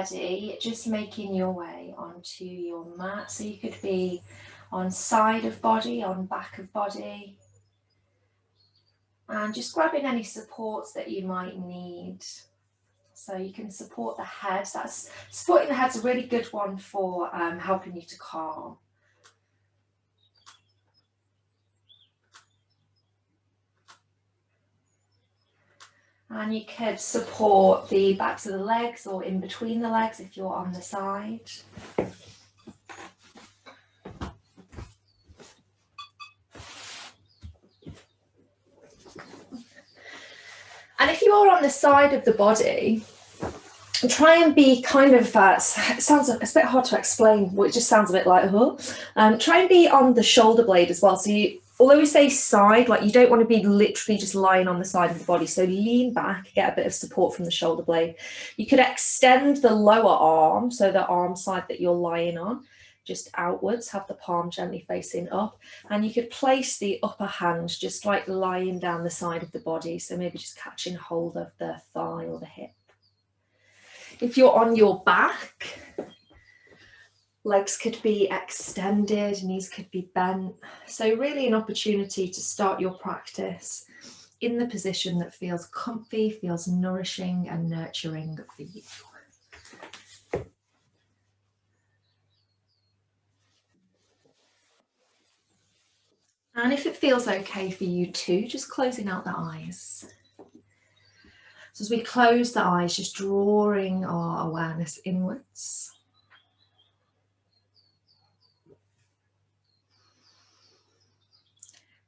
ready, just making your way onto your mat. So you could be on side of body, on back of body. And just grabbing any supports that you might need. So you can support the head. Supporting the head's a really good one for helping you to calm. And you could support the backs of the legs or in between the legs if you're on the side. And if you are on the side of the body, try and be kind of, it sounds it's a bit hard to explain, it just sounds a bit like, try and be on the shoulder blade as well. So although we say side, like you don't want to be literally just lying on the side of the body. So lean back, get a bit of support from the shoulder blade. You could extend the lower arm, so the arm side that you're lying on, just outwards, have the palm gently facing up. And you could place the upper hand just like lying down the side of the body. So maybe just catching hold of the thigh or the hip. If you're on your back, legs could be extended, knees could be bent. So really an opportunity to start your practice in the position that feels comfy, feels nourishing and nurturing for you. And if it feels okay for you too, just closing out the eyes. So as we close the eyes, just drawing our awareness inwards.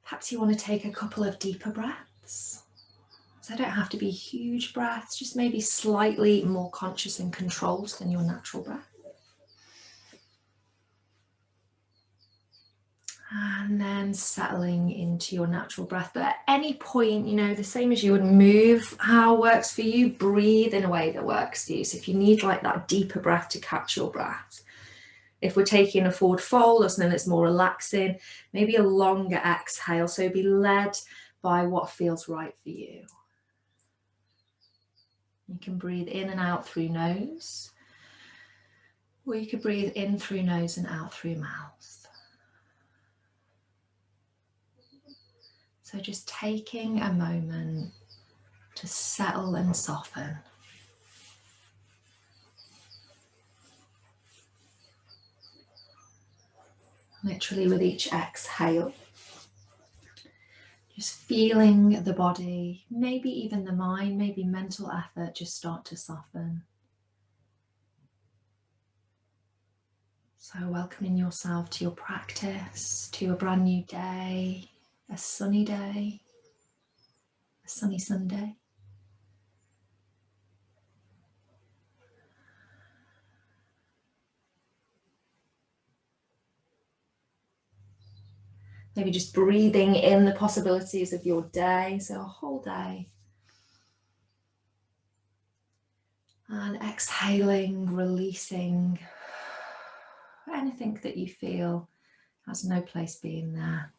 Perhaps you want to take a couple of deeper breaths. So they don't have to be huge breaths, just maybe slightly more conscious and controlled than your natural breath. And then settling into your natural breath. But at any point, the same as you would move, how it works for you, breathe in a way that works for you. So if you need like that deeper breath to catch your breath. If we're taking a forward fold or something that's more relaxing, maybe a longer exhale. So be led by what feels right for you. You can breathe in and out through nose, or you could breathe in through nose and out through mouth. So just taking a moment to settle and soften. Literally with each exhale, just feeling the body, maybe even the mind, maybe mental effort, just start to soften. So welcoming yourself to your practice, to a brand new day, a sunny day, a sunny Sunday. Maybe just breathing in the possibilities of your day, so a whole day. And exhaling, releasing anything that you feel has no place being there.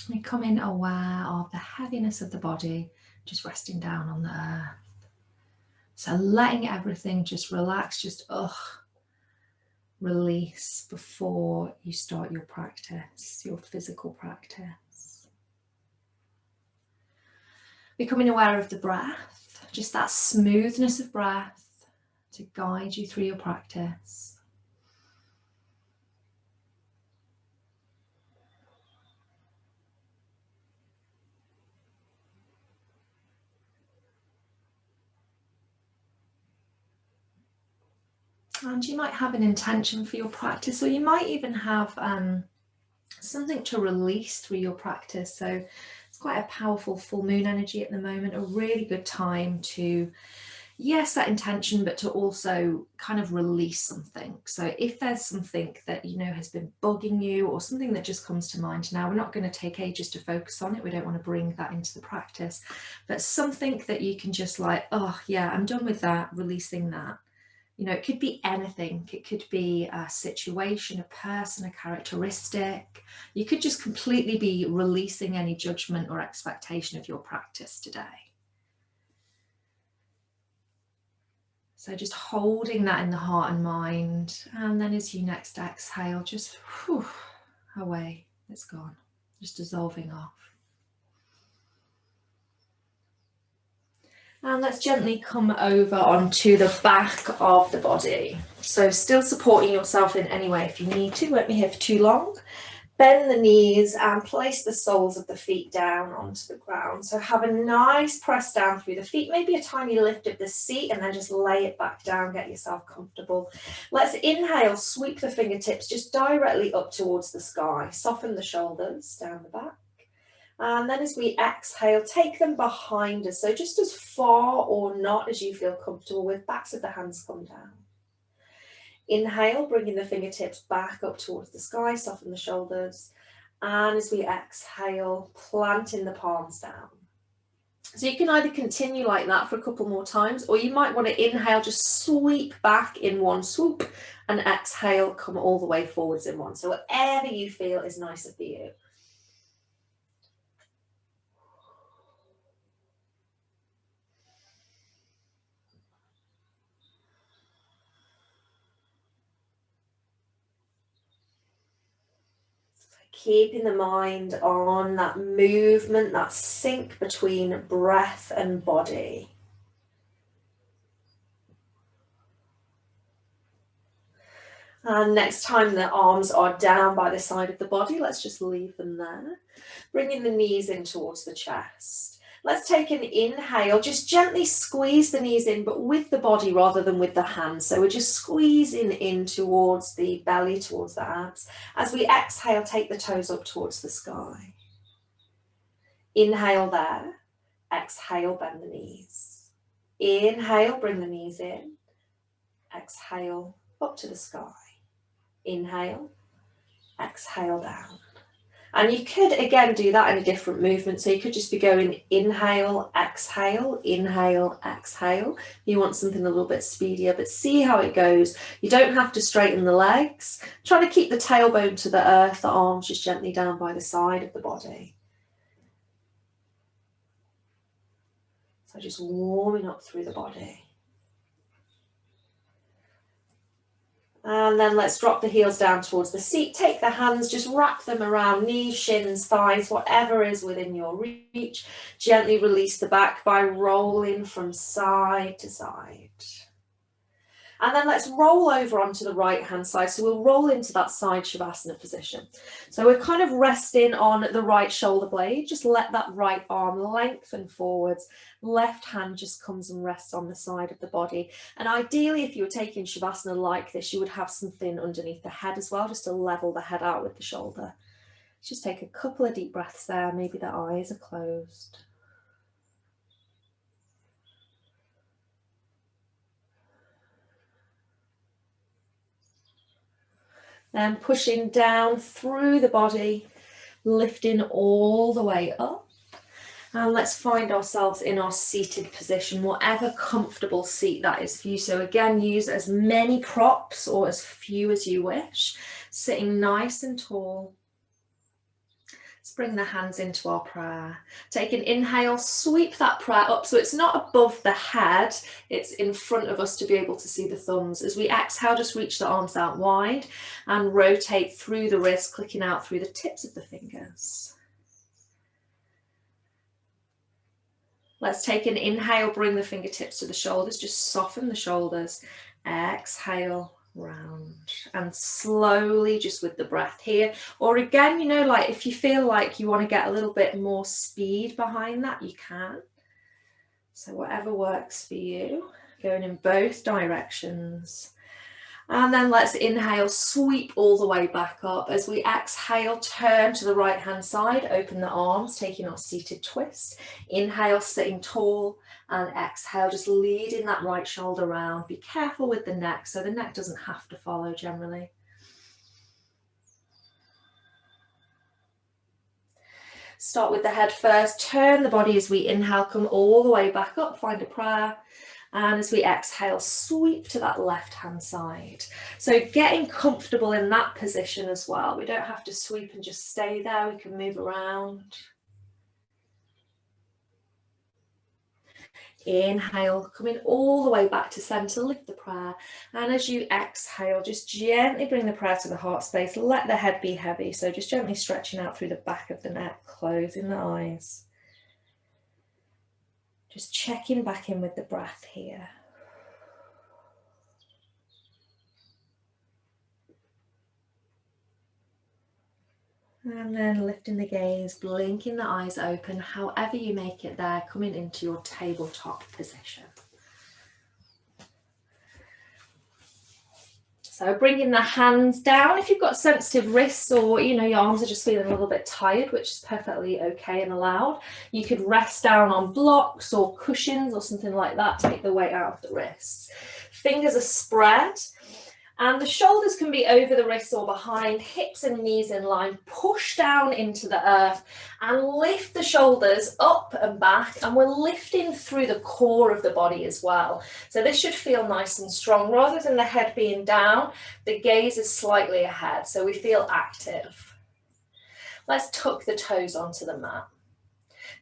Becoming aware of the heaviness of the body, just resting down on the earth. So letting everything just relax, just release before you start your practice, your physical practice. Becoming aware of the breath, just that smoothness of breath to guide you through your practice. And you might have an intention for your practice, or you might even have something to release through your practice. So it's quite a powerful full moon energy at the moment, a really good time to yes, that intention, but to also kind of release something. So if there's something that you know has been bugging you, or something that just comes to mind now, we're not going to take ages to focus on it. We don't want to bring that into the practice, but something that you can just like, oh yeah, I'm done with that, releasing that. You know, it could be anything. It could be a situation, a person, a characteristic. You could just completely be releasing any judgment or expectation of your practice today. So just holding that in the heart and mind. And then as you next exhale, just away. It's gone. Just dissolving off. And let's gently come over onto the back of the body. So still supporting yourself in any way if you need to. Won't be here for too long. Bend the knees and place the soles of the feet down onto the ground. So have a nice press down through the feet, maybe a tiny lift of the seat, and then just lay it back down, get yourself comfortable. Let's inhale, sweep the fingertips just directly up towards the sky. Soften the shoulders down the back. And then as we exhale, take them behind us. So just as far or not as you feel comfortable with, backs of the hands come down. Inhale, bringing the fingertips back up towards the sky, soften the shoulders. And as we exhale, planting the palms down. So you can either continue like that for a couple more times, or you might want to inhale, just sweep back in one swoop, and exhale, come all the way forwards in one. So whatever you feel is nicer for you. Keeping the mind on that movement, that sync between breath and body. And next time the arms are down by the side of the body, let's just leave them there. Bringing the knees in towards the chest. Let's take an inhale, just gently squeeze the knees in, but with the body rather than with the hands. So we're just squeezing in towards the belly, towards the abs. As we exhale, take the toes up towards the sky. Inhale there. Exhale, bend the knees. Inhale, bring the knees in. Exhale, up to the sky. Inhale, exhale down. And you could, again, do that in a different movement. So you could just be going inhale, exhale, inhale, exhale. You want something a little bit speedier, but see how it goes. You don't have to straighten the legs. Try to keep the tailbone to the earth, the arms just gently down by the side of the body. So just warming up through the body. And then let's drop the heels down towards the seat. Take the hands, just wrap them around knees, shins, thighs, whatever is within your reach. Gently release the back by rolling from side to side. And then let's roll over onto the right hand side. So we'll roll into that side Shavasana position. So we're kind of resting on the right shoulder blade. Just let that right arm lengthen forwards. Left hand just comes and rests on the side of the body. And ideally, if you were taking Shavasana like this, you would have something underneath the head as well, just to level the head out with the shoulder. Just take a couple of deep breaths there. Maybe the eyes are closed. Then pushing down through the body, lifting all the way up. And let's find ourselves in our seated position, whatever comfortable seat that is for you. So again, use as many props or as few as you wish. Sitting nice and tall. Let's bring the hands into our prayer. Take an inhale, sweep that prayer up. So it's not above the head, it's in front of us to be able to see the thumbs. As we exhale, just reach the arms out wide and rotate through the wrist, clicking out through the tips of the fingers. Let's take an inhale, bring the fingertips to the shoulders, just soften the shoulders. Exhale, round, and slowly just with the breath here. Or again, you know, like if you feel like you want to get a little bit more speed behind that, you can. So whatever works for you, going in both directions. And then let's inhale, sweep all the way back up. As we exhale, turn to the right hand side, open the arms, taking our seated twist. Inhale, sitting tall, and exhale, just leading that right shoulder round. Be careful with the neck, so the neck doesn't have to follow generally. Start with the head first, turn the body as we inhale, come all the way back up, find a prayer. And as we exhale, sweep to that left-hand side. So getting comfortable in that position as well. We don't have to sweep and just stay there. We can move around. Inhale, coming all the way back to center, lift the prayer. And as you exhale, just gently bring the prayer to the heart space. Let the head be heavy. So just gently stretching out through the back of the neck, closing the eyes. Just checking back in with the breath here. And then lifting the gaze, blinking the eyes open, however you make it there, coming into your tabletop position. So bringing the hands down. If you've got sensitive wrists or, your arms are just feeling a little bit tired, which is perfectly okay and allowed, you could rest down on blocks or cushions or something like that, take the weight out of the wrists. Fingers are spread. And the shoulders can be over the wrists or behind, hips and knees in line. Push down into the earth and lift the shoulders up and back. And we're lifting through the core of the body as well. So this should feel nice and strong. Rather than the head being down, the gaze is slightly ahead. So we feel active. Let's tuck the toes onto the mat.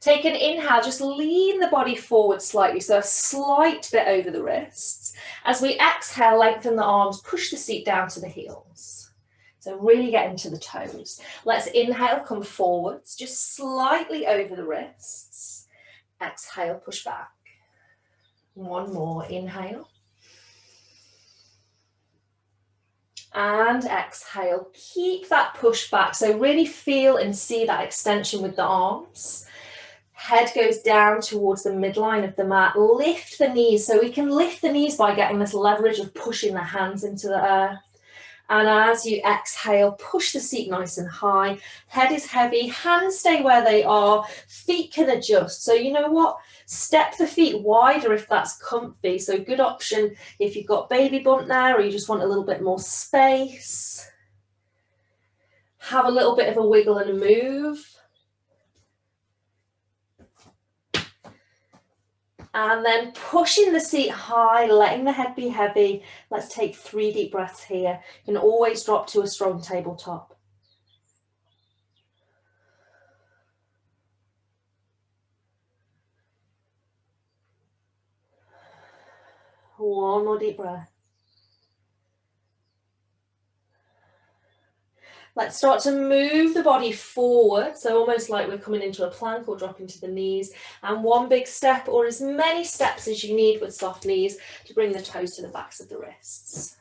Take an inhale, just lean the body forward slightly, so a slight bit over the wrists. As we exhale, lengthen the arms, push the seat down to the heels. So really get into the toes. Let's inhale, come forwards, just slightly over the wrists. Exhale, push back. One more, inhale. And exhale, keep that push back. So really feel and see that extension with the arms. Head goes down towards the midline of the mat. Lift the knees. So we can lift the knees by getting this leverage of pushing the hands into the earth. And as you exhale, push the seat nice and high. Head is heavy. Hands stay where they are. Feet can adjust. So you know what? Step the feet wider if that's comfy. So good option if you've got baby bump there or you just want a little bit more space. Have a little bit of a wiggle and a move. And then pushing the seat high, letting the head be heavy. Let's take 3 deep breaths here. You can always drop to a strong tabletop. One more deep breath. Let's start to move the body forward, so almost like we're coming into a plank or dropping to the knees. And one big step or as many steps as you need with soft knees to bring the toes to the backs of the wrists.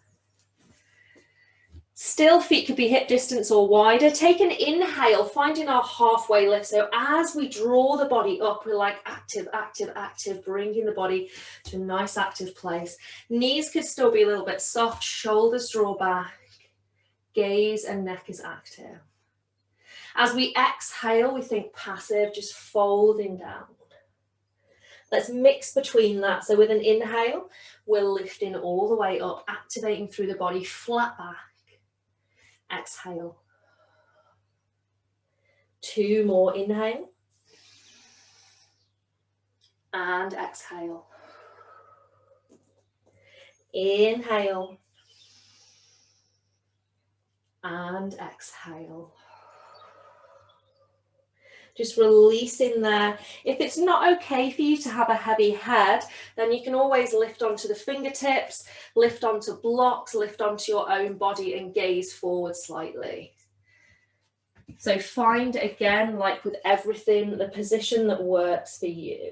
Still, feet could be hip distance or wider. Take an inhale, finding our halfway lift. So as we draw the body up, we're like active, active, active, bringing the body to a nice active place. Knees could still be a little bit soft, shoulders draw back. Gaze and neck is active. As we exhale, we think passive, just folding down. Let's mix between that. So with an inhale, we're lifting all the way up, activating through the body, flat back. Exhale. 2 more, inhale. And exhale. Inhale. And exhale. Just releasing there. If it's not okay for you to have a heavy head, then you can always lift onto the fingertips, lift onto blocks, lift onto your own body and gaze forward slightly. So find, again, like with everything, the position that works for you.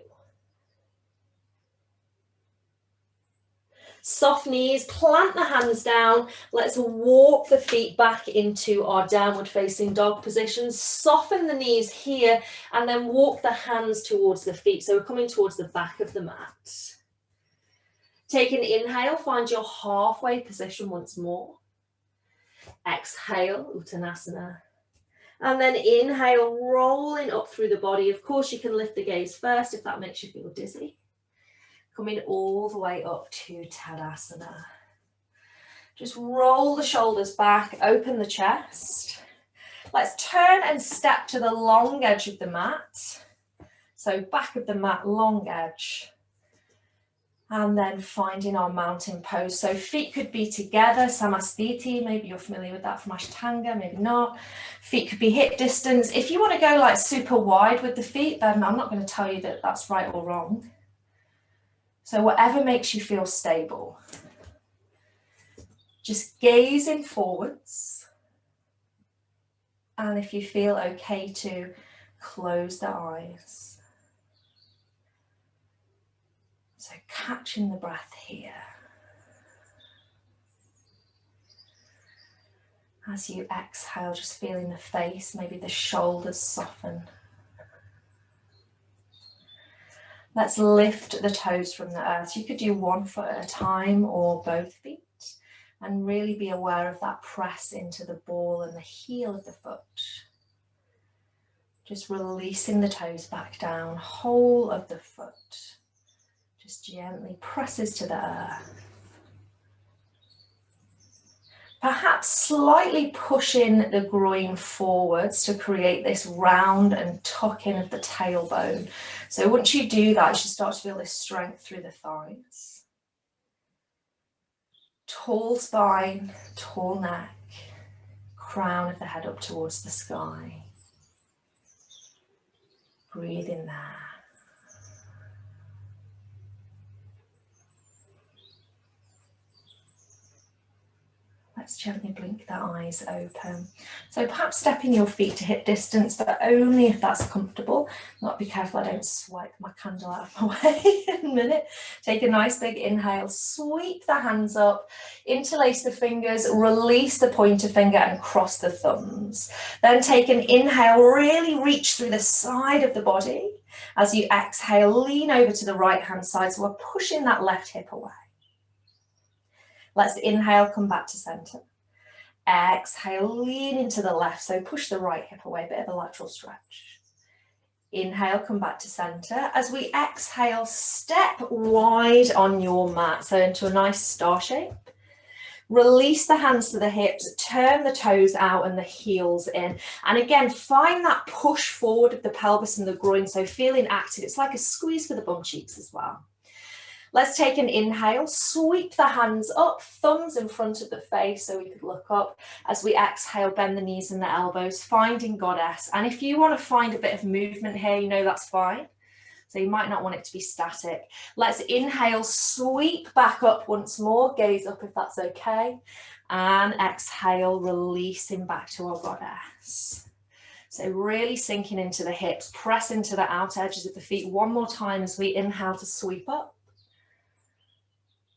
Soft knees, plant the hands down. Let's walk the feet back into our downward facing dog position. Soften the knees here and then walk the hands towards the feet. So we're coming towards the back of the mat. Take an inhale, find your halfway position once more. Exhale, Uttanasana. And then inhale, rolling up through the body. Of course, you can lift the gaze first if that makes you feel dizzy. Coming all the way up to Tadasana. Just roll the shoulders back, open the chest. Let's turn and step to the long edge of the mat. So back of the mat, long edge. And then finding our mountain pose. So feet could be together, Samastiti. Maybe you're familiar with that from Ashtanga, maybe not. Feet could be hip distance. If you want to go like super wide with the feet, then I'm not going to tell you that that's right or wrong. So whatever makes you feel stable. Just gazing forwards. And if you feel okay to close the eyes. So catching the breath here. As you exhale, just feeling the face, maybe the shoulders soften. Let's lift the toes from the earth. You could do 1 foot at a time or both feet. And really be aware of that press into the ball and the heel of the foot. Just releasing the toes back down, whole of the foot. Just gently presses to the earth. Perhaps slightly pushing the groin forwards to create this round and tuck in of the tailbone. So once you do that, you should start to feel this strength through the thighs. Tall spine, tall neck, crown of the head up towards the sky. Breathe in there. Let's gently blink the eyes open. So perhaps stepping your feet to hip distance, but only if that's comfortable. Not be careful I don't swipe my candle out of my way in a minute. Take a nice big inhale, sweep the hands up, interlace the fingers, release the pointer finger and cross the thumbs. Then take an inhale, really reach through the side of the body. As you exhale, lean over to the right hand side, so we're pushing that left hip away. Let's inhale, come back to center. Exhale, lean into the left, so push the right hip away, bit of a lateral stretch. Inhale, come back to center. As we exhale, step wide on your mat, so into a nice star shape. Release the hands to the hips, turn the toes out and the heels in. And again, find that push forward of the pelvis and the groin, so feeling active. It's like a squeeze for the bum cheeks as well. Let's take an inhale, sweep the hands up, thumbs in front of the face so we could look up. As we exhale, bend the knees and the elbows, finding goddess. And if you want to find a bit of movement here, you know that's fine. So you might not want it to be static. Let's inhale, sweep back up once more, gaze up if that's okay. And exhale, releasing back to our goddess. So really sinking into the hips, press into the outer edges of the feet one more time as we inhale to sweep up.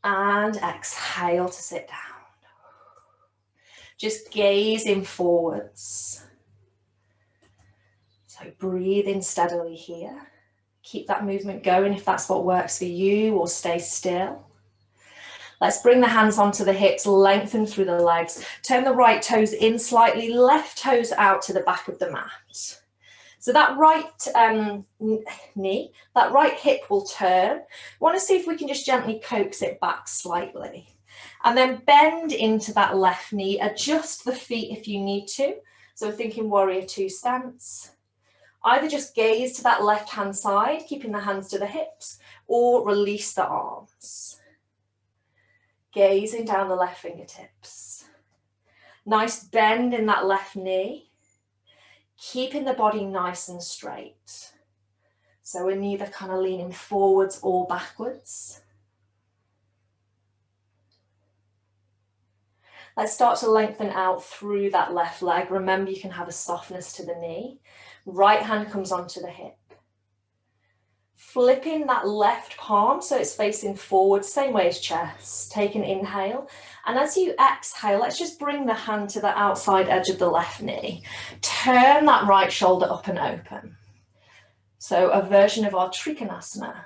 And exhale to sit down. Just gazing forwards. So breathing steadily here. Keep that movement going if that's what works for you, or stay still. Let's bring the hands onto the hips, lengthen through the legs. Turn the right toes in slightly, left toes out to the back of the mat. So that right knee, that right hip will turn. Want to see if we can just gently coax it back slightly. And then bend into that left knee, adjust the feet if you need to. So we're thinking warrior two stance. Either just gaze to that left hand side, keeping the hands to the hips, or release the arms. Gazing down the left fingertips. Nice bend in that left knee. Keeping the body nice and straight. So we're neither kind of leaning forwards or backwards. Let's start to lengthen out through that left leg. Remember, you can have a softness to the knee. Right hand comes onto the hip. Flipping that left palm so it's facing forward, same way as chest. Take an inhale. And as you exhale, let's just bring the hand to the outside edge of the left knee. Turn that right shoulder up and open. So a version of our Trikonasana.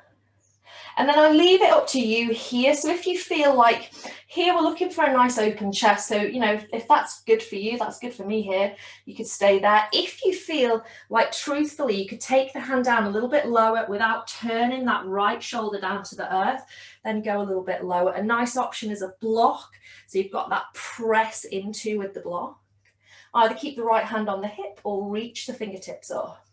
And then I leave it up to you here. So if you feel like here we're looking for a nice open chest, so you know, if that's good for you, that's good for me here, you could stay there. If you feel like truthfully you could take the hand down a little bit lower without turning that right shoulder down to the earth, then go a little bit lower. A nice option is a block, so you've got that press into with the block. Either keep the right hand on the hip or reach the fingertips up.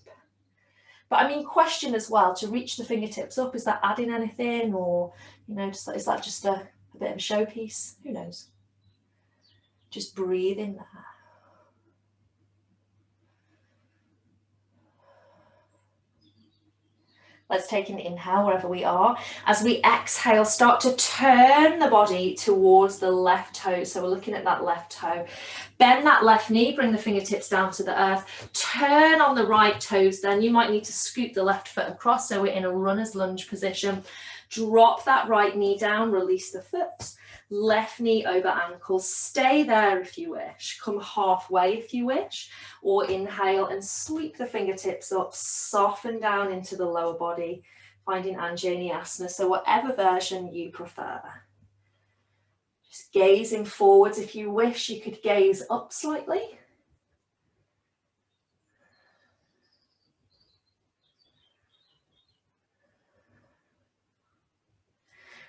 But I mean, question as well, to reach the fingertips up, is that adding anything, or, you know, just, is that just a bit of a showpiece? Who knows? Just breathe in there. Let's take an inhale wherever we are. As we exhale, start to turn the body towards the left toe. So we're looking at that left toe. Bend that left knee, bring the fingertips down to the earth. Turn on the right toes then. You might need to scoot the left foot across, so we're in a runner's lunge position. Drop that right knee down, release the foot. Left knee over ankle. Stay there if you wish. Come halfway if you wish. Or inhale and sweep the fingertips up, soften down into the lower body, finding Anjaneyasana. So whatever version you prefer. Just gazing forwards. If you wish, you could gaze up slightly.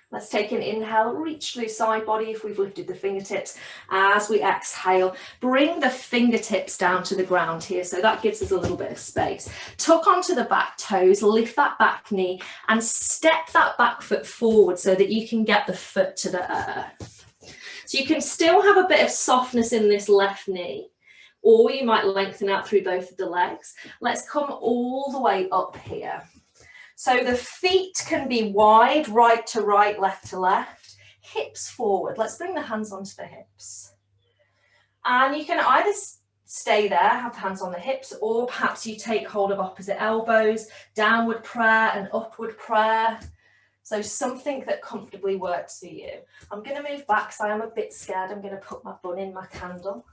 Let's take an inhale, reach through side body if we've lifted the fingertips. As we exhale, bring the fingertips down to the ground here. So that gives us a little bit of space. Tuck onto the back toes, lift that back knee and step that back foot forward so that you can get the foot to the earth. So you can still have a bit of softness in this left knee, or you might lengthen out through both of the legs. Let's come all the way up here. So the feet can be wide, right to right, left to left, hips forward. Let's bring the hands onto the hips. And you can either stay there, have the hands on the hips, or perhaps you take hold of opposite elbows, downward prayer and upward prayer. So something that comfortably works for you. I'm going to move back because I am a bit scared. I'm going to put my bun in my candle.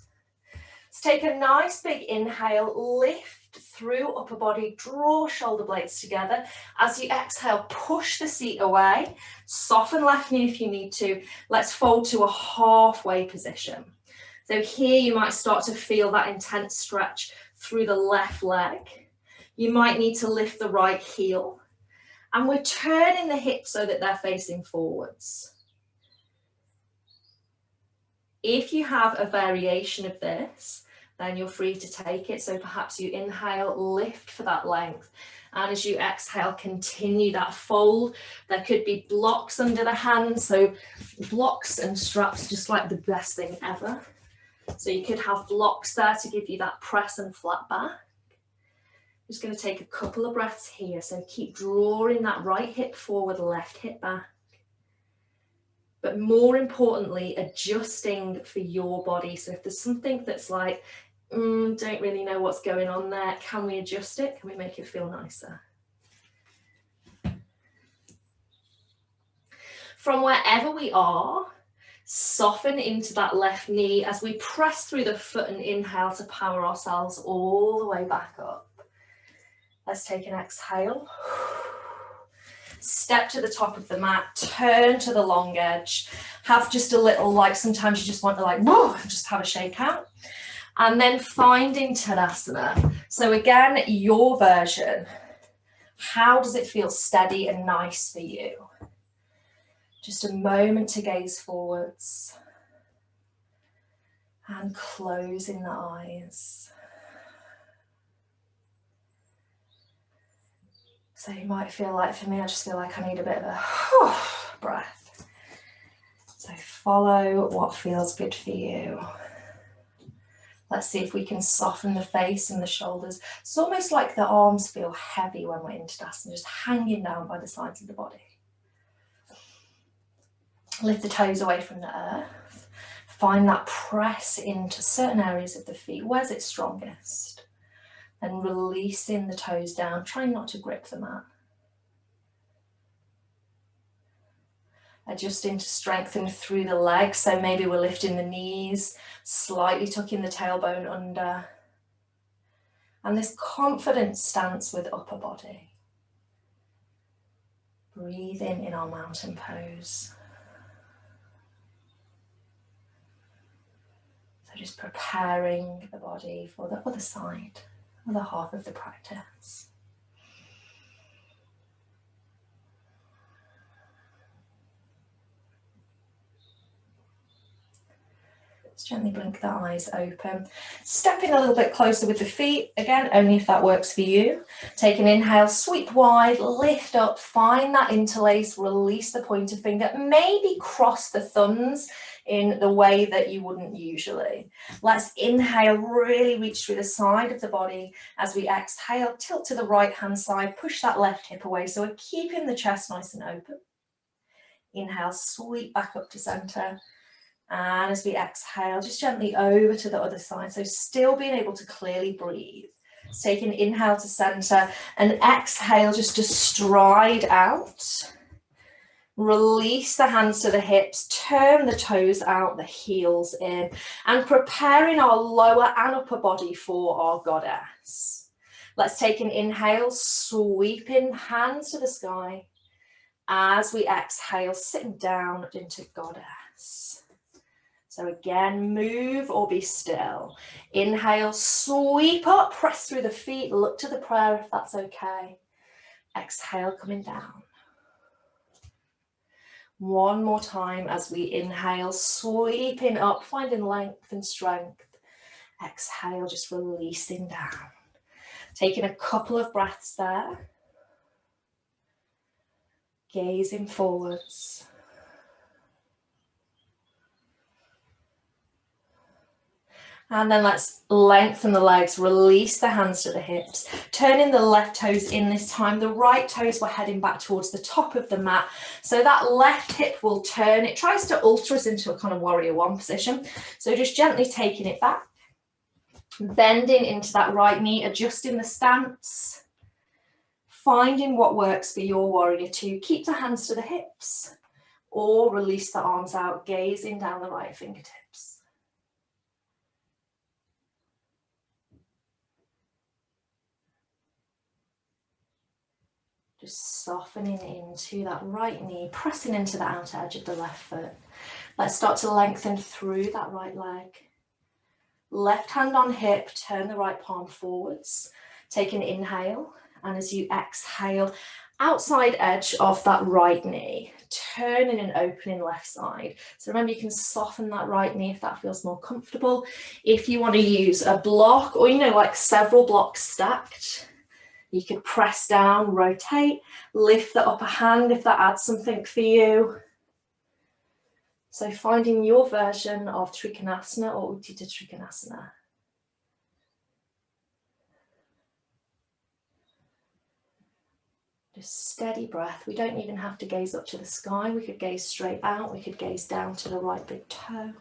Let's take a nice big inhale, lift through upper body, draw shoulder blades together. As you exhale, push the seat away, soften left knee if you need to. Let's fold to a halfway position. So here you might start to feel that intense stretch through the left leg. You might need to lift the right heel. And we're turning the hips so that they're facing forwards. If you have a variation of this, then you're free to take it. So perhaps you inhale, lift for that length. And as you exhale, continue that fold. There could be blocks under the hands. So blocks and straps, just like the best thing ever. So you could have blocks there to give you that press and flat back. Just going to take a couple of breaths here. So keep drawing that right hip forward, left hip back. But more importantly, adjusting for your body. So if there's something that's like, don't really know what's going on there, can we adjust it? Can we make it feel nicer? From wherever we are, soften into that left knee as we press through the foot and inhale to power ourselves all the way back up. Let's take an exhale. Step to the top of the mat, turn to the long edge. Have just a little, like sometimes you just want to like, whoa, just have a shake out. And then finding Tadasana. So again, your version. How does it feel steady and nice for you? Just a moment to gaze forwards. And closing the eyes. So you might feel like, for me, I just feel like I need a bit of a breath. So follow what feels good for you. Let's see if we can soften the face and the shoulders. It's almost like the arms feel heavy when we're in Tadasana, just hanging down by the sides of the body. Lift the toes away from the earth. Find that press into certain areas of the feet. Where's it strongest? And releasing the toes down, trying not to grip the mat. Adjusting to strengthen through the legs, so maybe we're lifting the knees, slightly tucking the tailbone under. And this confident stance with upper body. Breathing in our mountain pose. So just preparing the body for the other side, other half of the practice. Just gently blink the eyes open. Stepping a little bit closer with the feet, again, only if that works for you. Take an inhale, sweep wide, lift up, find that interlace, release the pointer finger, maybe cross the thumbs in the way that you wouldn't usually. Let's inhale, really reach through the side of the body. As we exhale, tilt to the right hand side, push that left hip away. So we're keeping the chest nice and open. Inhale, sweep back up to center. And as we exhale, just gently over to the other side. So still being able to clearly breathe. Let's take an inhale to center and exhale just to stride out. Release the hands to the hips, turn the toes out, the heels in, and preparing our lower and upper body for our goddess. Let's take an inhale, sweeping hands to the sky. As we exhale, sitting down into goddess. So again, move or be still. Inhale, sweep up, press through the feet, look to the prayer if that's okay. Exhale, coming down. One more time as we inhale, sweeping up, finding length and strength. Exhale, just releasing down. Taking a couple of breaths there. Gazing forwards. And then let's lengthen the legs, release the hands to the hips, turning the left toes in this time. The right toes we're heading back towards the top of the mat. So that left hip will turn. It tries to alter us into a kind of warrior one position. So just gently taking it back, bending into that right knee, adjusting the stance, finding what works for your warrior two. Keep the hands to the hips or release the arms out, gazing down the right fingertips. Just softening into that right knee, pressing into the outer edge of the left foot. Let's start to lengthen through that right leg. Left hand on hip, turn the right palm forwards. Take an inhale, and as you exhale, outside edge of that right knee, turning and opening left side. So remember, you can soften that right knee if that feels more comfortable. If you want to use a block, or like several blocks stacked, you could press down, rotate, lift the upper hand if that adds something for you. So finding your version of Trikonasana or Utthita Trikonasana. Just steady breath. We don't even have to gaze up to the sky. We could gaze straight out. We could gaze down to the right big toe.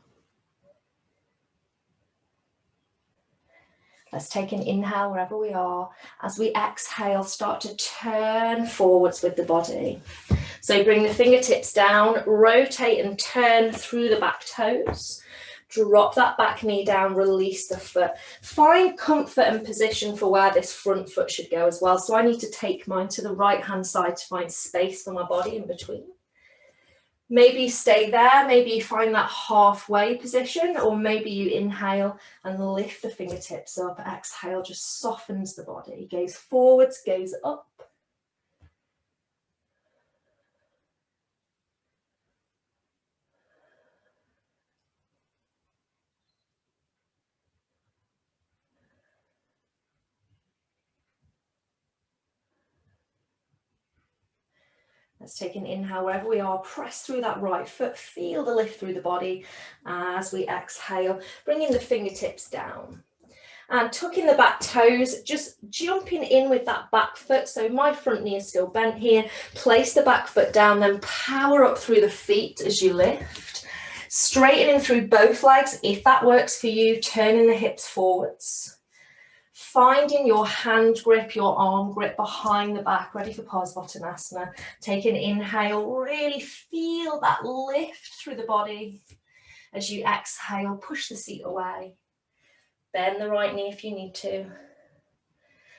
Let's take an inhale wherever we are. As we exhale, start to turn forwards with the body. So bring the fingertips down, rotate and turn through the back toes. Drop that back knee down, release the foot. Find comfort and position for where this front foot should go as well. So I need to take mine to the right hand side to find space for my body in between. Maybe stay there, maybe you find that halfway position, or maybe you inhale and lift the fingertips up. Exhale just softens the body. Gaze forwards, gaze up. Let's take an inhale wherever we are, press through that right foot, feel the lift through the body as we exhale, bringing the fingertips down. And tucking the back toes, just jumping in with that back foot. So my front knee is still bent here. Place the back foot down, then power up through the feet as you lift. Straightening through both legs, if that works for you, turning the hips forwards. Finding your hand grip, your arm grip behind the back, ready for Parsvottanasana. Take an inhale, really feel that lift through the body. As you exhale, push the seat away. Bend the right knee if you need to.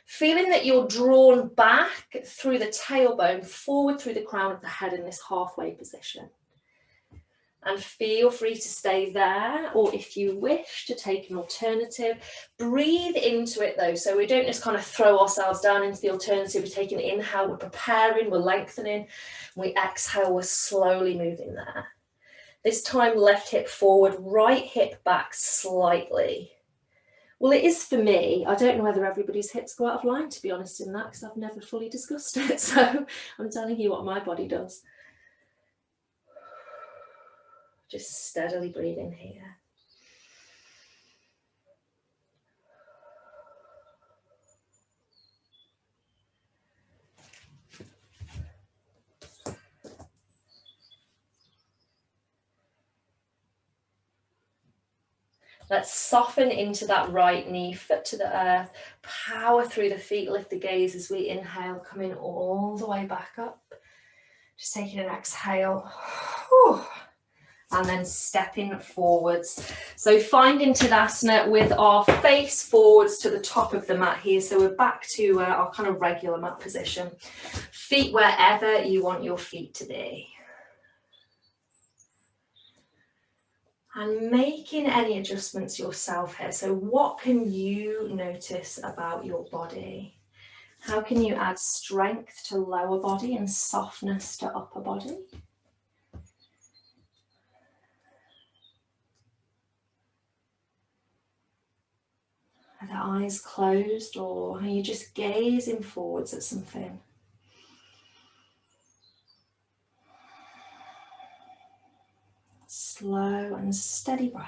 Feeling that you're drawn back through the tailbone, forward through the crown of the head in this halfway position. And feel free to stay there, or if you wish to take an alternative, breathe into it though. So we don't just kind of throw ourselves down into the alternative. We're taking an inhale, we're preparing, we're lengthening. We exhale, we're slowly moving there. This time, left hip forward, right hip back slightly. Well, it is for me. I don't know whether everybody's hips go out of line, to be honest, in that, because I've never fully discussed it. So I'm telling you what my body does. Just steadily breathing here. Let's soften into that right knee, foot to the earth, power through the feet, lift the gaze as we inhale, coming all the way back up. Just taking an exhale. Whew. And then stepping forwards. So finding Tadasana with our face forwards to the top of the mat here. So we're back to our kind of regular mat position. Feet wherever you want your feet to be. And making any adjustments yourself here. So what can you notice about your body? How can you add strength to lower body and softness to upper body? Are the eyes closed, or are you just gazing forwards at something? Slow and steady breath.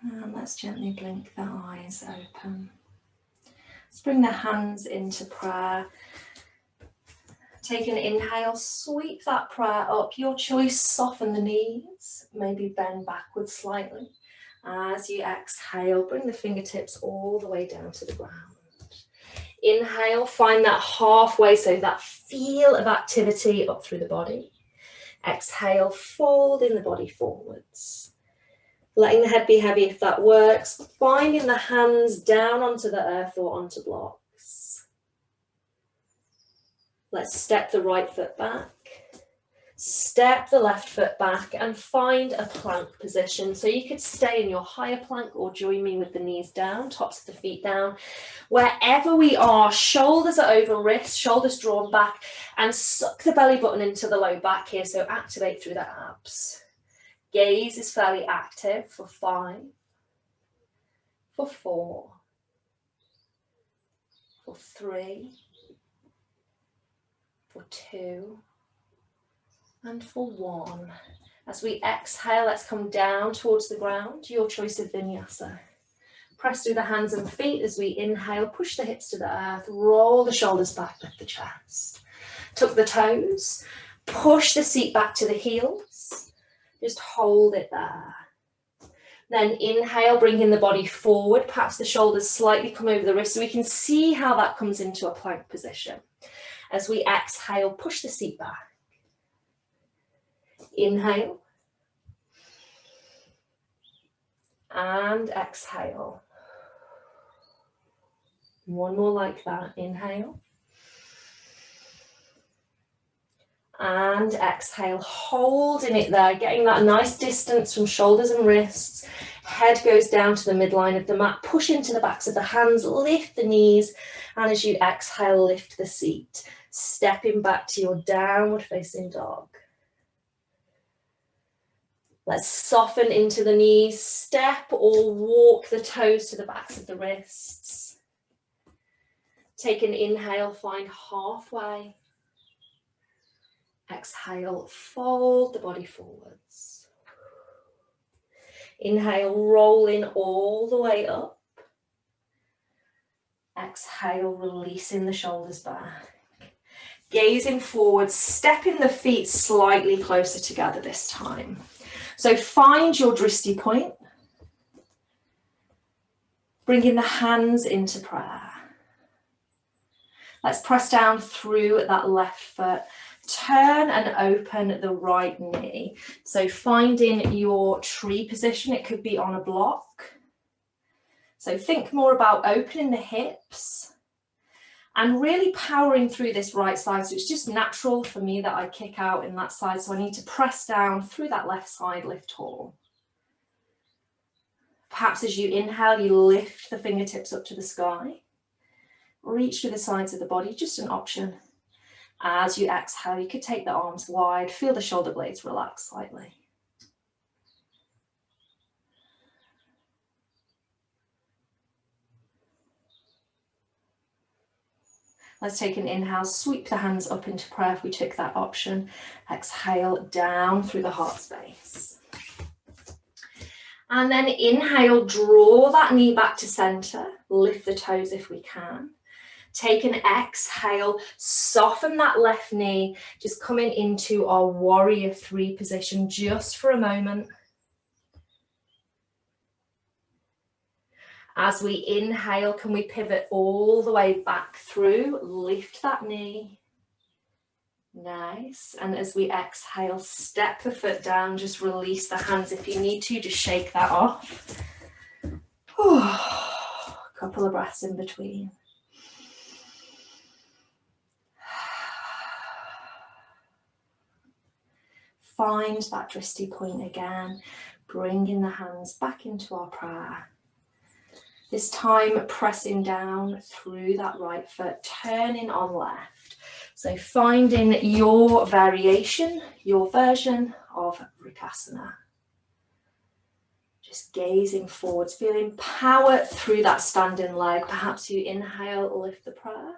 And let's gently blink the eyes open. Let's bring the hands into prayer. Take an inhale, sweep that prayer up. Your choice, soften the knees, maybe bend backwards slightly. As you exhale, bring the fingertips all the way down to the ground. Inhale, find that halfway, so that feel of activity up through the body. Exhale, folding the body forwards. Letting the head be heavy if that works. Finding the hands down onto the earth or onto blocks. Let's step the right foot back. Step the left foot back and find a plank position. So you could stay in your higher plank or join me with the knees down, tops of the feet down. Wherever we are, shoulders are over wrists, shoulders drawn back, and suck the belly button into the low back here. So activate through the abs. Gaze is fairly active for 5, for 4, for 3, for 2, and for 1. As we exhale, let's come down towards the ground, your choice of vinyasa. Press through the hands and feet as we inhale, push the hips to the earth, roll the shoulders back, lift the chest. Tuck the toes, push the seat back to the heels. Just hold it there. Then inhale, bringing the body forward, perhaps the shoulders slightly come over the wrists so we can see how that comes into a plank position. As we exhale, push the seat back. Inhale. And exhale. One more like that. Inhale. And exhale, holding it there, getting that nice distance from shoulders and wrists. Head goes down to the midline of the mat, push into the backs of the hands, lift the knees, and as you exhale, lift the seat. Stepping back to your downward facing dog. Let's soften into the knees, step or walk the toes to the backs of the wrists. Take an inhale, find halfway. Exhale, fold the body forwards. Inhale, rolling all the way up. Exhale, releasing the shoulders back. Gazing forward, stepping the feet slightly closer together this time. So find your drishti point. Bringing the hands into prayer. Let's press down through that left foot. Turn and open the right knee. So finding your tree position, it could be on a block. So think more about opening the hips and really powering through this right side. So it's just natural for me that I kick out in that side. So I need to press down through that left side, lift tall. Perhaps as you inhale, you lift the fingertips up to the sky. Reach through the sides of the body, just an option. As you exhale, you could take the arms wide, feel the shoulder blades relax slightly. Let's take an inhale, sweep the hands up into prayer if we took that option. Exhale down through the heart space. And then inhale, draw that knee back to center, lift the toes if we can. Take an exhale, soften that left knee, just coming into our warrior three position just for a moment. As we inhale, can we pivot all the way back through, lift that knee. Nice. And as we exhale, step the foot down, just release the hands if you need to, just shake that off. A couple of breaths in between. Find that drishti point again, bringing the hands back into our prayer. This time pressing down through that right foot, turning on left. So finding your variation, your version of Vrikasana. Just gazing forwards, feeling power through that standing leg. Perhaps you inhale, lift the prayer.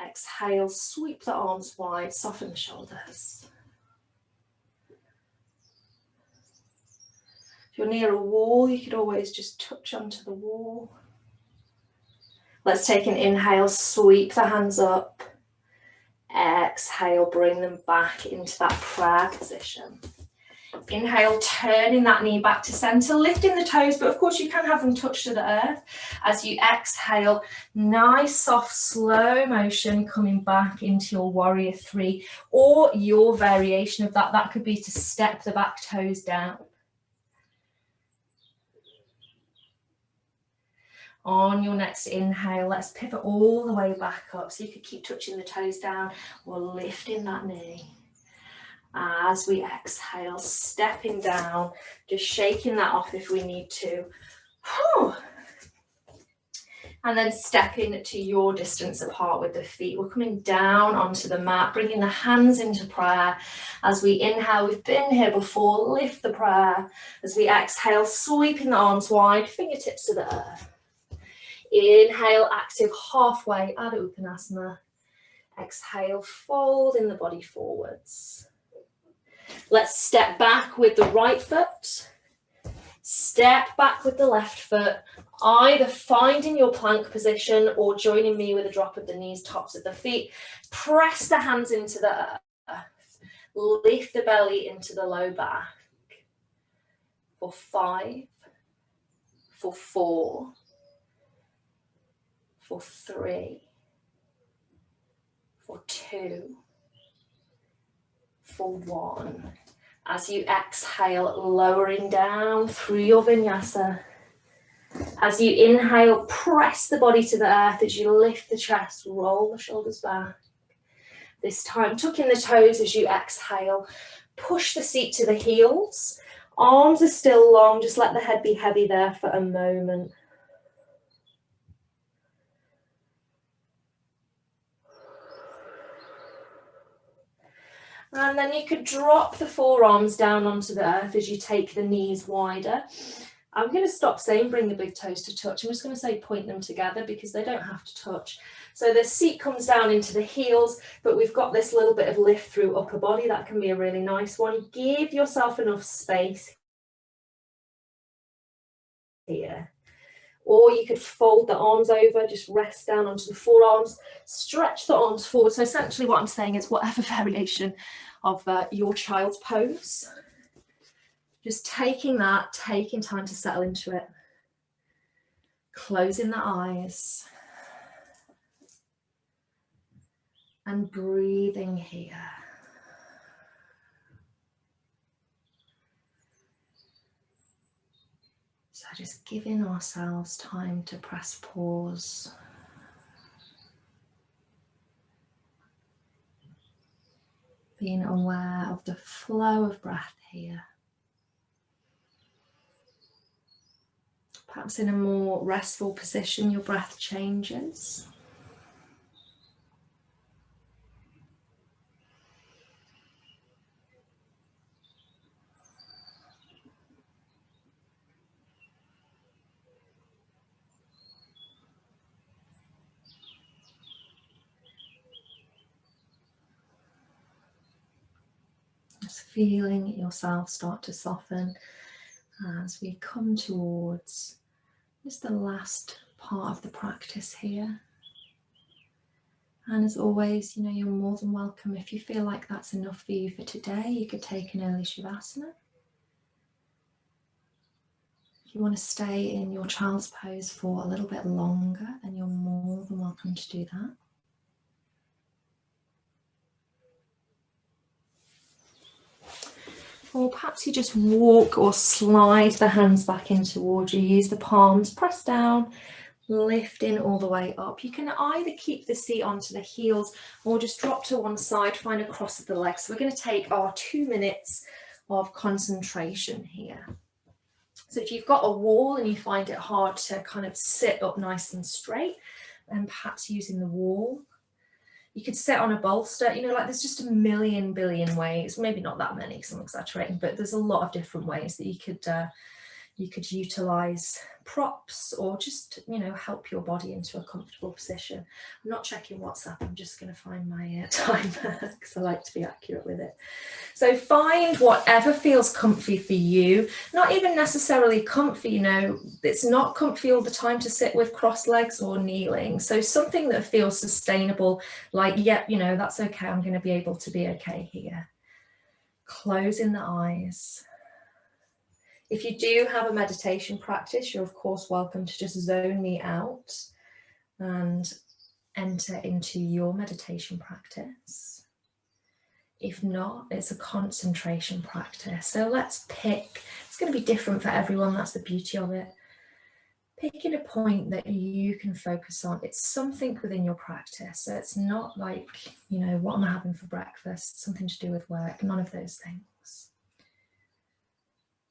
Exhale, sweep the arms wide, soften the shoulders. If you're near a wall, you could always just touch onto the wall. Let's take an inhale, sweep the hands up. Exhale, bring them back into that prayer position. Inhale, turning that knee back to center, lifting the toes, but of course you can have them touch to the earth. As you exhale, nice, soft, slow motion coming back into your warrior three, or your variation of that. That could be to step the back toes down. On your next inhale, let's pivot all the way back up. So you could keep touching the toes down or lifting that knee. As we exhale, stepping down, just shaking that off if we need to. And then stepping to your distance apart with the feet. We're coming down onto the mat, bringing the hands into prayer. As we inhale, we've been here before, lift the prayer. As we exhale, sweeping the arms wide, fingertips to the earth. Inhale, active halfway, Adho Uttanasana. Exhale, folding the body forwards. Let's step back with the right foot. Step back with the left foot, either finding your plank position or joining me with a drop of the knees, tops of the feet. Press the hands into the earth. Lift the belly into the low back. For 5, for 4, for 3, for 2, for 1. As you exhale, lowering down through your vinyasa. As you inhale, press the body to the earth as you lift the chest, roll the shoulders back. This time, tucking the toes as you exhale. Push the seat to the heels. Arms are still long, just let the head be heavy there for a moment. And then you could drop the forearms down onto the earth as you take the knees wider. I'm going to stop saying bring the big toes to touch. I'm just going to say point them together because they don't have to touch. So the seat comes down into the heels, but we've got this little bit of lift through upper body. That can be a really nice one. Give yourself enough space here. Or you could fold the arms over, just rest down onto the forearms, stretch the arms forward. So essentially what I'm saying is whatever variation of your child's pose, just taking that, taking time to settle into it. Closing the eyes. and breathing here. So just giving ourselves time to press pause. Being aware of the flow of breath here. Perhaps in a more restful position, your breath changes. Just feeling yourself start to soften as we come towards just the last part of the practice here. And as always, you know, you're more than welcome. If you feel like that's enough for you for today, you could take an early Shavasana. If you want to stay in your child's pose for a little bit longer, then you're more than welcome to do that. Or perhaps you just walk or slide the hands back in towards you. Use the palms, press down, lifting all the way up. You can either keep the seat onto the heels or just drop to one side, find a cross of the legs. So we're going to take our 2 minutes of concentration here. So if you've got a wall and you find it hard to kind of sit up nice and straight, then perhaps using the wall. You could sit on a bolster, you know, like there's just a million billion ways, maybe not that many because I'm exaggerating, but there's a lot of different ways that you could utilize props or just, you know, help your body into a comfortable position. I'm not checking WhatsApp, I'm just going to find my timer because I like to be accurate with it. So find whatever feels comfy for you, not even necessarily comfy, you know, it's not comfy all the time to sit with crossed legs or kneeling. So something that feels sustainable, like, yeah, you know, that's okay, I'm going to be able to be okay here. Closing the eyes. If you do have a meditation practice, you're of course welcome to just zone me out and enter into your meditation practice. If not, it's a concentration practice. So let's pick, it's going to be different for everyone, that's the beauty of it. Picking a point that you can focus on. It's something within your practice. So it's not like, you know, what am I having for breakfast, something to do with work, none of those things.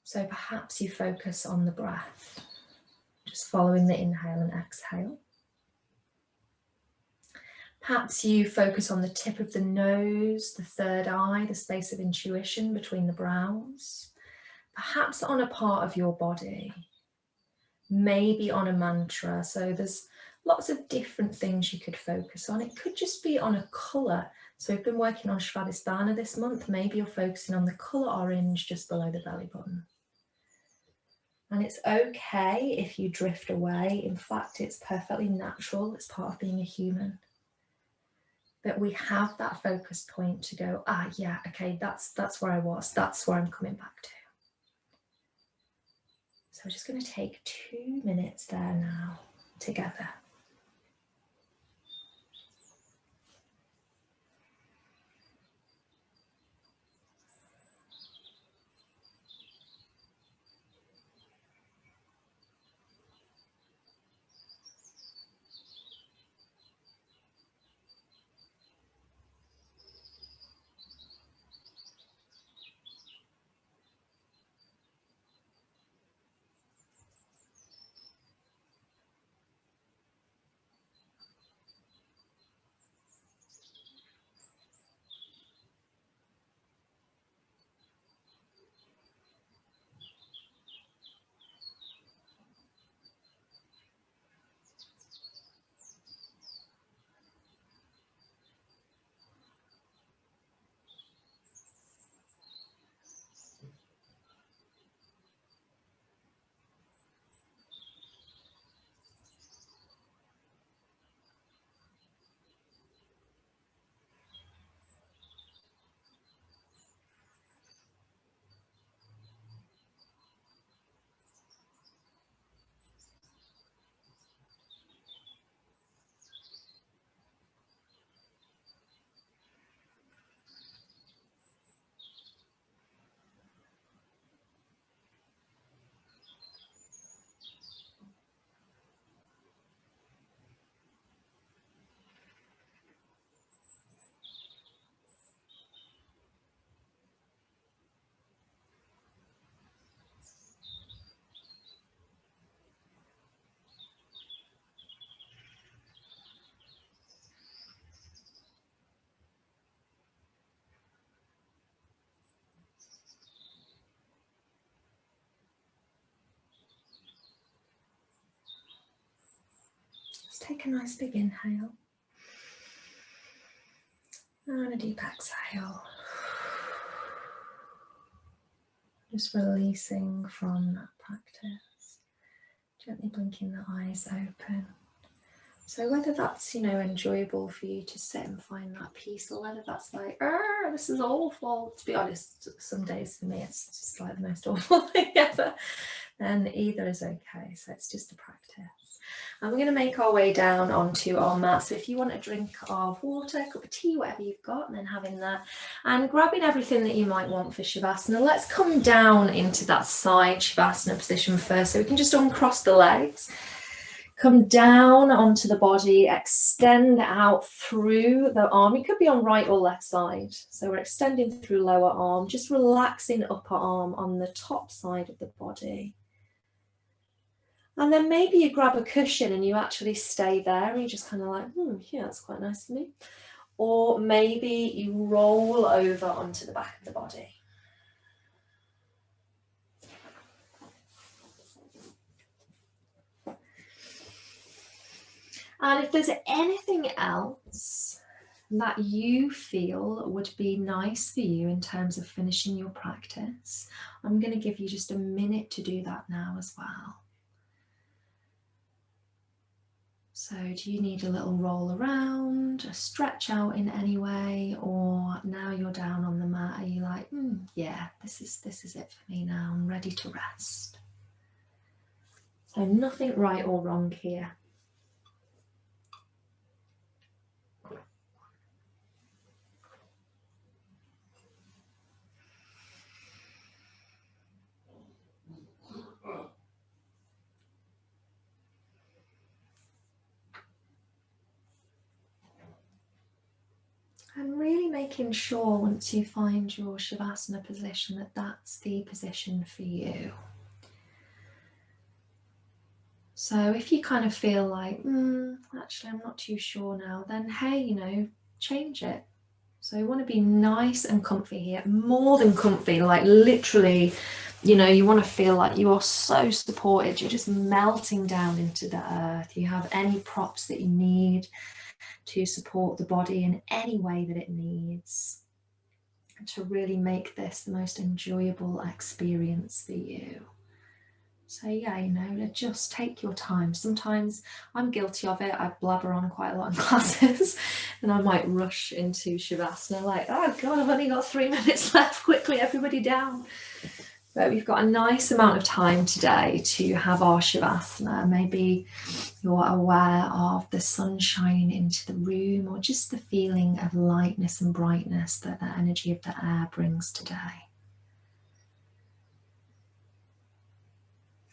So perhaps you focus on the breath, just following the inhale and exhale. Perhaps you focus on the tip of the nose, the third eye, the space of intuition between the brows. Perhaps on a part of your body, maybe on a mantra. So there's lots of different things you could focus on. It could just be on a colour. So we've been working on Svadhisthana this month. Maybe you're focusing on the colour orange just below the belly button. And it's okay if you drift away. In fact, it's perfectly natural. It's part of being a human. But we have that focus point to go, yeah, okay, that's where I was. That's where I'm coming back to. So we're just going to take 2 minutes there now together. take a nice big inhale. And a deep exhale. Just releasing from that practice. Gently blinking the eyes open. So whether that's, enjoyable for you to sit and find that peace, or whether that's like, this is awful. To be honest, some days for me it's just like the most awful thing ever. Then either is okay. So it's just a practice. And we're going to make our way down onto our mat. So if you want a drink of water, cup of tea, whatever you've got, and then having that, and grabbing everything that you might want for Shavasana. Let's come down into that side Shavasana position first. So we can just uncross the legs. Come down onto the body, extend out through the arm. You could be on right or left side. So we're extending through lower arm, just relaxing upper arm on the top side of the body. And then maybe you grab a cushion and you actually stay there and you're just kind of like, yeah, that's quite nice for me. Or maybe you roll over onto the back of the body. And if there's anything else that you feel would be nice for you in terms of finishing your practice, I'm going to give you just a minute to do that now as well. So do you need a little roll around, a stretch out in any way, or now you're down on the mat, are you like, yeah, this is it for me now, I'm ready to rest. So nothing right or wrong here. And really making sure once you find your Shavasana position that that's the position for you. So if you kind of feel like, actually I'm not too sure now, then hey, change it. So you want to be nice and comfy here, more than comfy, like literally, you want to feel like you are so supported. You're just melting down into the earth. You have any props that you need to support the body in any way that it needs to really make this the most enjoyable experience for you. So yeah, just take your time. Sometimes I'm guilty of it. I blabber on quite a lot in classes and I might rush into Shavasana like, oh God, I've only got 3 minutes left. Quickly, everybody down. But we've got a nice amount of time today to have our Shavasana. Maybe you're aware of the sun shining into the room, or just the feeling of lightness and brightness that the energy of the air brings today.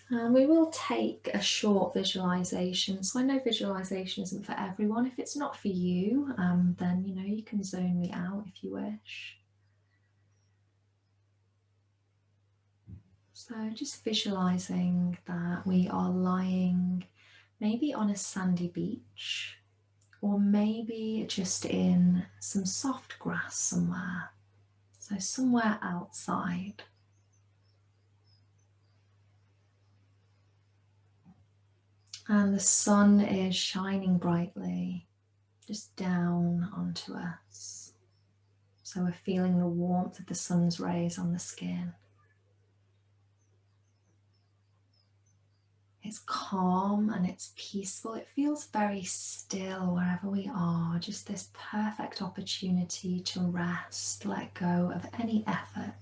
And we will take a short visualization. So I know visualization isn't for everyone. If it's not for you, then you can zone me out if you wish. So just visualizing that we are lying maybe on a sandy beach, or maybe just in some soft grass somewhere. So somewhere outside. And the sun is shining brightly just down onto us. So we're feeling the warmth of the sun's rays on the skin. It's calm and it's peaceful. It feels very still wherever we are. Just this perfect opportunity to rest, let go of any effort.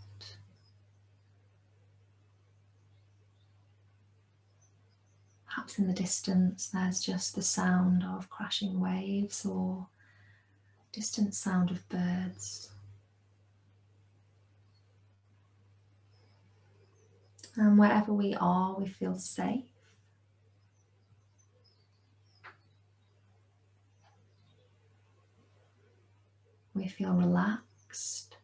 Perhaps in the distance there's just the sound of crashing waves or distant sound of birds. And wherever we are, we feel safe. We feel relaxed.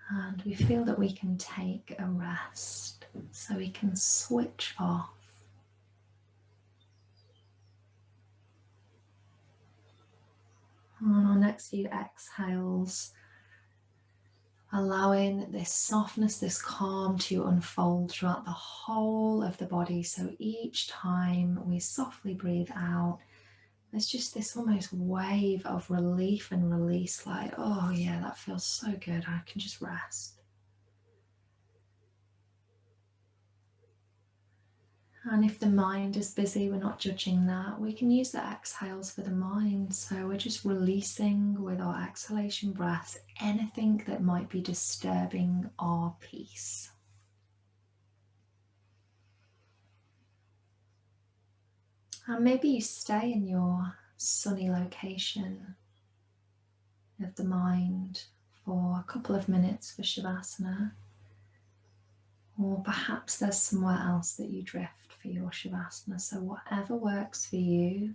And we feel that we can take a rest, so we can switch off. On our next few exhales, allowing this softness, this calm to unfold throughout the whole of the body. So each time we softly breathe out, there's just this almost wave of relief and release, like, oh yeah, that feels so good, I can just rest. And if the mind is busy, we're not judging that. We can use the exhales for the mind. So we're just releasing with our exhalation breaths anything that might be disturbing our peace. And maybe you stay in your sunny location of the mind for a couple of minutes for Shavasana. Or perhaps there's somewhere else that you drift for your Shavasana. So whatever works for you,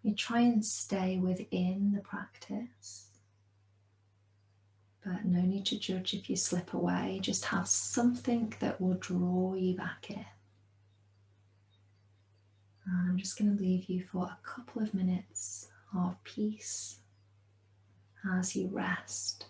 you try and stay within the practice. But no need to judge if you slip away. Just have something that will draw you back in. And I'm just going to leave you for a couple of minutes of peace as you rest.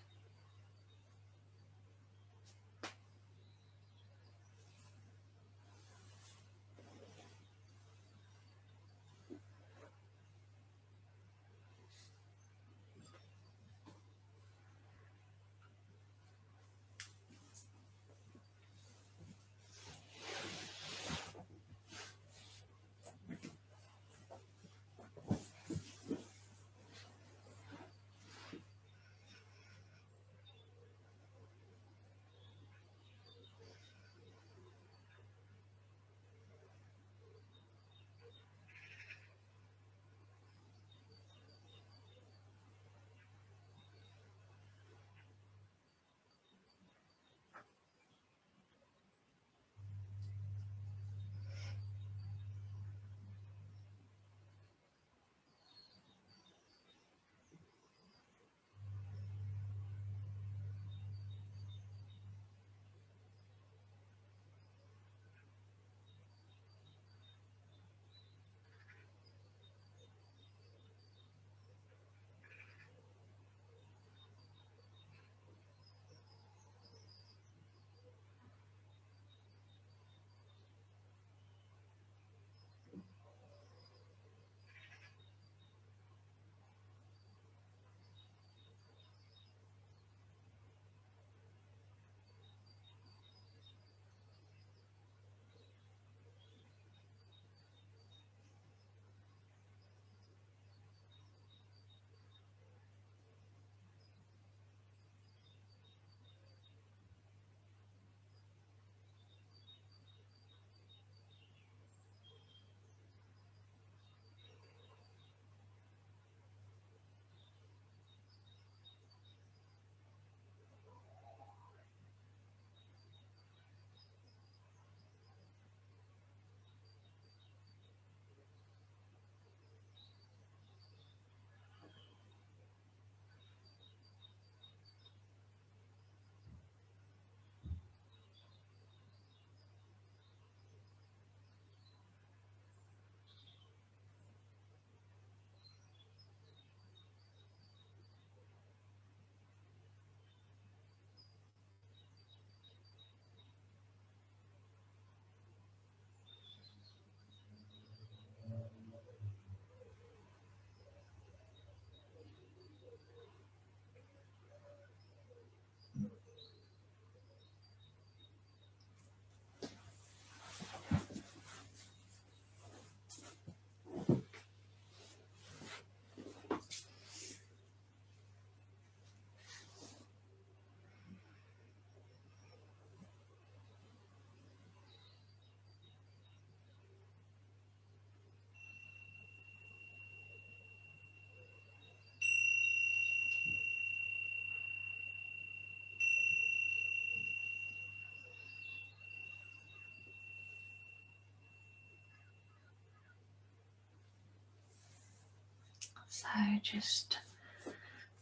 So just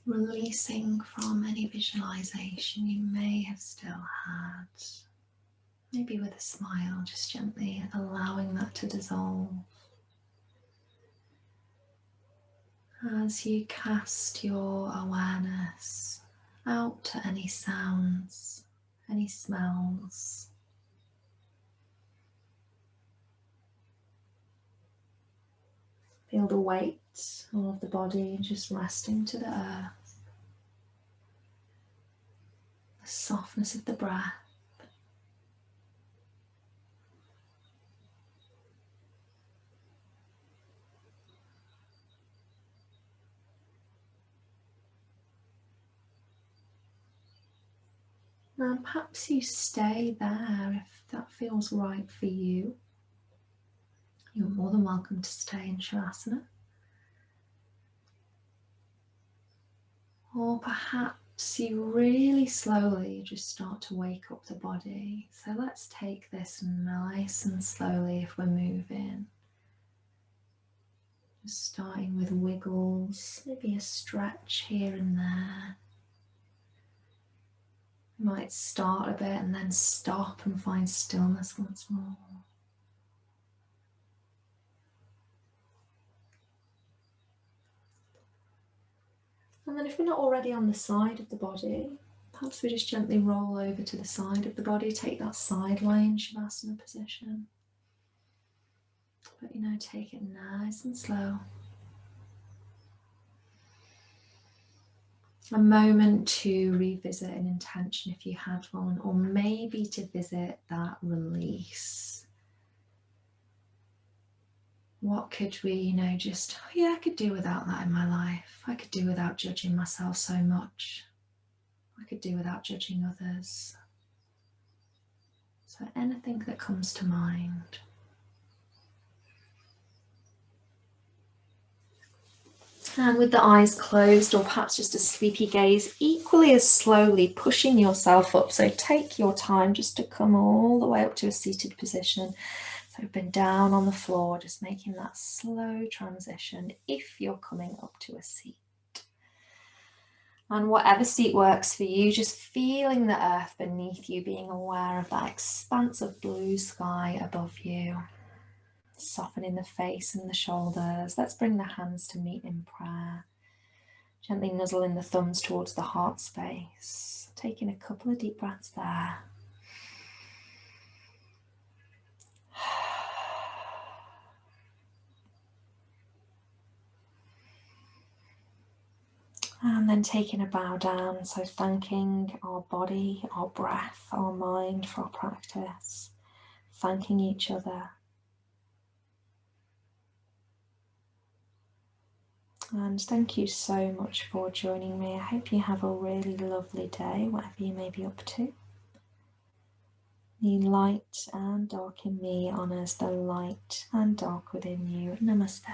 releasing from any visualization you may have still had, maybe with a smile, just gently allowing that to dissolve. As you cast your awareness out to any sounds, any smells. Feel the weight of the body just resting to the earth. The softness of the breath. And perhaps you stay there if that feels right for you. You're more than welcome to stay in Shavasana. Or perhaps you really slowly just start to wake up the body. So let's take this nice and slowly if we're moving. Just starting with wiggles, maybe a stretch here and there. You might start a bit and then stop and find stillness once more. And then if we're not already on the side of the body, perhaps we just gently roll over to the side of the body, take that side lying Shavasana position. But take it nice and slow. A moment to revisit an intention if you had one, or maybe to visit that release. What could we, I could do without that in my life. I could do without judging myself so much. I could do without judging others. So anything that comes to mind. And with the eyes closed, or perhaps just a sleepy gaze, equally as slowly pushing yourself up. So take your time just to come all the way up to a seated position. So open down on the floor, just making that slow transition if you're coming up to a seat. And whatever seat works for you, just feeling the earth beneath you, being aware of that expanse of blue sky above you. Softening the face and the shoulders. Let's bring the hands to meet in prayer. Gently nuzzling the thumbs towards the heart space. Taking a couple of deep breaths there. And then taking a bow down, so thanking our body, our breath, our mind for our practice. Thanking each other. And thank you so much for joining me. I hope you have a really lovely day, whatever you may be up to. The light and dark in me honours the light and dark within you. Namaste.